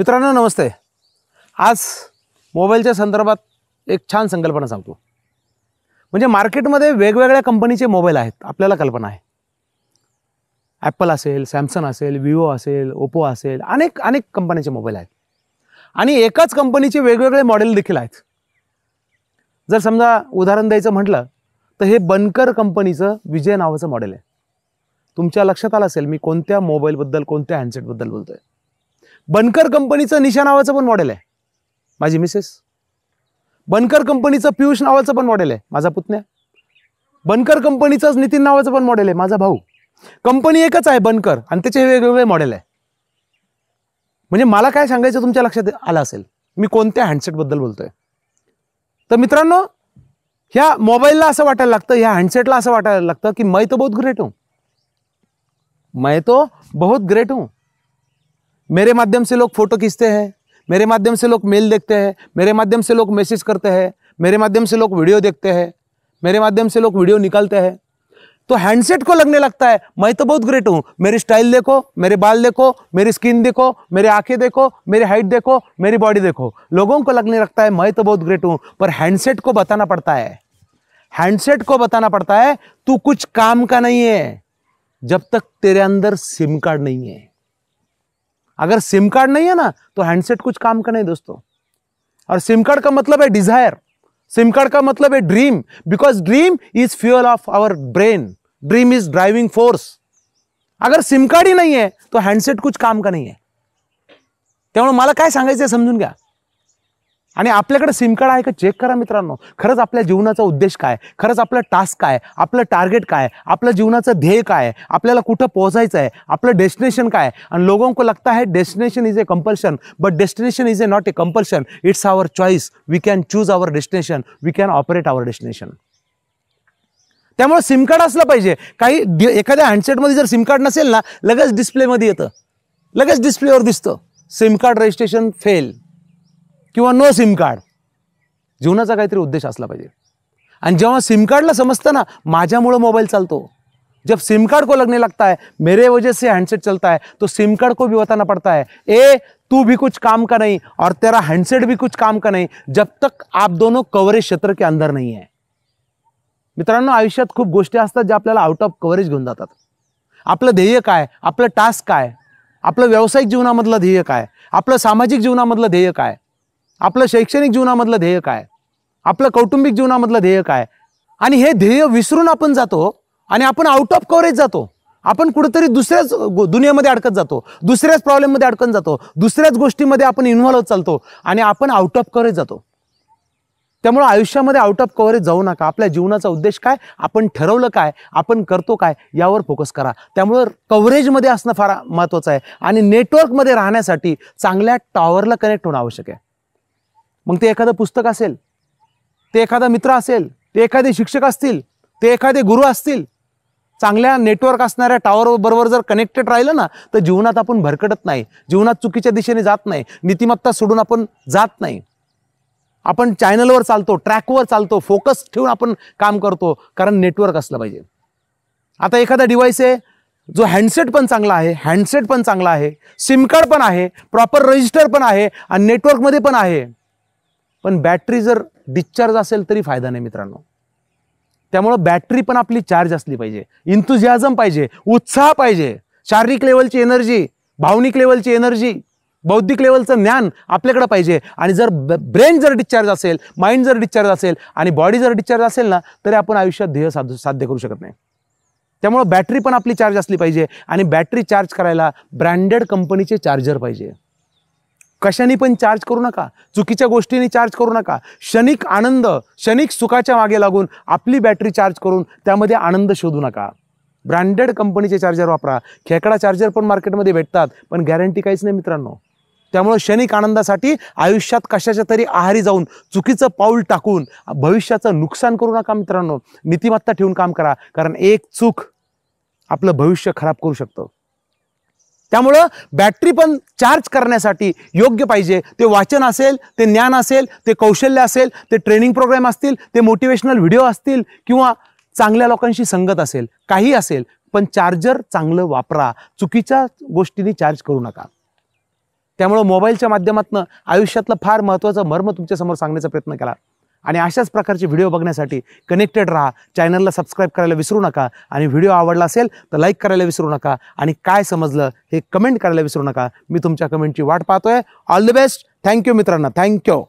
मित्रांनो नमस्ते। आज मोबाईलच्या संदर्भात एक छान संकल्पना सांगतो। म्हणजे मार्केटमध्ये वेगवेगळ्या कंपनीचे मोबाईल आहेत, आपल्याला कल्पना आहे। ॲपल असेल, सॅमसंग असेल, विवो असेल, ओप्पो असेल, अनेक कंपनीचे मोबाईल आहेत आणि एकाच कंपनीचे वेगवेगळे मॉडेल देखील आहेत। जर समजा उदाहरण द्यायचं म्हटलं तर हे बनकर कंपनीचं विजय नावाचं मॉडेल आहे। तुमच्या लक्षात आलं असेल मी कोणत्या मोबाईलबद्दल कोणत्या हँडसेटबद्दल बोलतोय। बनकर कंपनीचं निशा नावाचं पण मॉडेल आहे, माझी मिसेस। बनकर कंपनीचं पियुष नावाचं पण मॉडेल आहे, माझा पुतण्या। बनकर कंपनीचंच नितीन नावाचं पण मॉडेल आहे, माझा भाऊ। कंपनी एकच आहे बनकर आणि त्याचे वेगवेगळे मॉडेल आहे। म्हणजे मला काय सांगायचं तुमच्या लक्षात आलं असेल मी कोणत्या हँडसेटबद्दल बोलतोय। तर मित्रांनो ह्या मोबाईलला असं वाटायला लागतं, ह्या हँडसेटला असं वाटायला लागतं की मैं तो बहुत ग्रेट हूं, मैं तो बहुत ग्रेट हूं। मेरे माध्यम से लोग फोटो खींचते हैं, मेरे माध्यम से लोग मेल देखते हैं, मेरे माध्यम से लोग मैसेज करते हैं, मेरे माध्यम से लोग वीडियो देखते हैं, मेरे माध्यम से लोग वीडियो निकालते हैं। तो हैंडसेट को लगने लगता है मैं तो बहुत ग्रेट हूं। मेरी स्टाइल देखो, मेरे बाल देखो, मेरी स्किन देखो, मेरी आंखें देखो, मेरी हाइट देखो, मेरी बॉडी देखो। लोगों को लगने लगता है मैं तो बहुत ग्रेट हूं, पर हैंडसेट को बताना पड़ता है, हैंडसेट को बताना पड़ता है तू कुछ काम का नहीं है जब तक तेरे अंदर सिम कार्ड नहीं है। अगर सिम कार्ड नहीं है ना तो हैंडसेट कुछ काम का नहीं दोस्तों। और सिम कार्ड का मतलब है डिजायर, सिम कार्ड का मतलब है dream, because dream is fuel of our brain, dream is driving force. अगर सिम कार्ड ही नहीं है तो हैंडसेट कुछ काम का नहीं है। त्यामुळे मला काय सांगायचं समजून घ्या। आणि आपल्याकडे सिम कार्ड आहे का चेक करा मित्रांनो। खरंच आपल्या जीवनाचा उद्देश काय, खरंच आपलं टास्क काय, आपलं टार्गेट काय, आपलं जीवनाचं ध्येय काय, आपल्याला कुठं पोहोचायचं आहे, आपलं डेस्टिनेशन काय। आणि लोगों को लगता है destination is a compulsion, but destination is a not a compulsion, it's our choice. We can choose our destination, we can operate our destination. त्यामुळे सिम कार्ड असलं पाहिजे। काही एखाद्या हँडसेटमध्ये जर सिम कार्ड नसेल ना लगेच डिस्प्लेमध्ये येतं, लगेच डिस्प्लेवर दिसतं सिम कार्ड रजिस्ट्रेशन फेल किंवा नो सिम कार्ड। जीवनाचा काहीतरी उद्देश असला पाहिजे। आणि जेव्हा सिम कार्डला समजतं ना माझ्यामुळे मोबाईल चालतो, जब सिम कार्ड को लगने लगता है मेरे वजह से हैंडसेट चलता है, तो सिम कार्ड को भी बताना पड़ता है ए तू भी कुछ काम का नहीं और तेरा हैंडसेट भी कुछ काम का नहीं जब तक आप दोनों कवरेज क्षेत्र के अंदर नहीं है। मित्रांनो आयुष्यात खूप गोष्टी असतात ज्या आपल्याला आउट ऑफ कव्हरेज घेऊन जातात। आपलं ध्येय काय, आपलं टास्क काय, आपलं व्यावसायिक जीवनामधलं ध्येय काय, आपलं सामाजिक जीवनामधलं ध्येय काय, आपलं शैक्षणिक जीवनामधलं ध्येय काय, आपलं कौटुंबिक जीवनामधलं ध्येय काय। आणि हे ध्येय विसरून आपण जातो आणि आपण आउट ऑफ कव्हरेज जातो। आपण कुठेतरी दुसऱ्याच दुनियेमध्ये अडकत जातो, दुसऱ्याच प्रॉब्लेममध्ये अडकत जातो, दुसऱ्याच गोष्टीमध्ये आपण इन्व्हॉल्व होत चालतो आणि आपण आउट ऑफ कव्हरेज जातो। त्यामुळे आयुष्यामध्ये आउट ऑफ कव्हरेज जाऊ नका। आपल्या जीवनाचा उद्देश काय, आपण ठरवलं काय, आपण करतो काय यावर फोकस करा। त्यामुळे कव्हरेजमध्ये असणं फार महत्त्वाचं आहे आणि नेटवर्कमध्ये राहण्यासाठी चांगल्या टॉवरला कनेक्ट होणं आवश्यक आहे। मग ते एखादं पुस्तक असेल, ते एखादा मित्र असेल, ते एखादे शिक्षक असतील, ते एखादे गुरु असतील, चांगल्या नेटवर्क असणाऱ्या टॉवर बरोबर जर कनेक्टेड राहिलं ना तर जीवनात आपण भरकटत नाही, जीवनात चुकीच्या दिशेने जात नाही, नीतिमत्ता सोडून आपण जात नाही। आपण चॅनलवर चालतो, ट्रॅकवर चालतो, फोकस ठेवून आपण काम करतो, कारण नेटवर्क असलं पाहिजे। आता एखादा डिव्हाइस आहे जो हँडसेट पण चांगला आहे, हँडसेट पण चांगला आहे, सिम कार्ड पण आहे, प्रॉपर रजिस्टर पण आहे आणि नेटवर्कमध्ये पण आहे, पण बॅटरी जर डिस्चार्ज असेल तरी फायदा नाही मित्रांनो। त्यामुळे बॅटरी पण आपली चार्ज असली पाहिजे, इंथुझियाझम पाहिजे, उत्साह पाहिजे, शारीरिक लेवलची एनर्जी, भावनिक लेवलची एनर्जी, बौद्धिक लेवलचं ज्ञान आपल्याकडे पाहिजे। आणि जर ब्रेन जर डिस्चार्ज असेल, माइंड जर डिस्चार्ज असेल आणि बॉडी जर डिस्चार्ज असेल ना तरी आपण आयुष्यात ध्येय साध्य करू शकत नाही। त्यामुळे बॅटरी पण आपली चार्ज असली पाहिजे आणि बॅटरी चार्ज करायला ब्रँडेड कंपनीचे चार्जर पाहिजे। कशाने पण चार्ज करू नका, चुकीच्या गोष्टींनी चार्ज करू नका। क्षणिक आनंद, क्षणिक सुखाच्या मागे लागून आपली बॅटरी चार्ज करून त्यामध्ये आनंद शोधू नका। ब्रँडेड कंपनीचे चार्जर वापरा। खेकडा चार्जर पण मार्केटमध्ये भेटतात पण गॅरंटी काहीच नाही मित्रांनो। त्यामुळे क्षणिक आनंदासाठी आयुष्यात कशाच्या तरी आहारी जाऊन चुकीचं पाऊल टाकून भविष्याचं नुकसान करू नका मित्रांनो। नीतिमत्ता ठेवून काम करा, कारण एक चूक आपलं भविष्य खराब करू शकतं। त्यामुळे बॅटरी पण चार्ज करण्यासाठी योग्य पाहिजे ते वाचन असेल, ते ज्ञान असेल, ते कौशल्य असेल, ते ट्रेनिंग प्रोग्राम असतील, ते मोटिवेशनल व्हिडिओ असतील किंवा चांगल्या लोकांशी संगत असेल, काही असेल, पण चार्जर चांगलं वापरा, चुकीच्या गोष्टींनी चार्ज करू नका। त्यामुळे मोबाईलच्या माध्यमातून आयुष्यातलं फार महत्त्वाचं मर्म तुमच्यासमोर सांगण्याचा प्रयत्न केला. आणि अशाच प्रकारचे व्हिडिओ बघण्यासाठी कनेक्टेड राहा. चॅनलला सबस्क्राईब करायला विसरू नका. आणि व्हिडिओ आवडला असेल तर लाईक करायला विसरू नका. आणि काय समजलं हे कमेंट करायला विसरू नका. मी तुमच्या कमेंटची वाट पाहतोय. All the best. थँक्यू मित्रांनो. थँक्यू.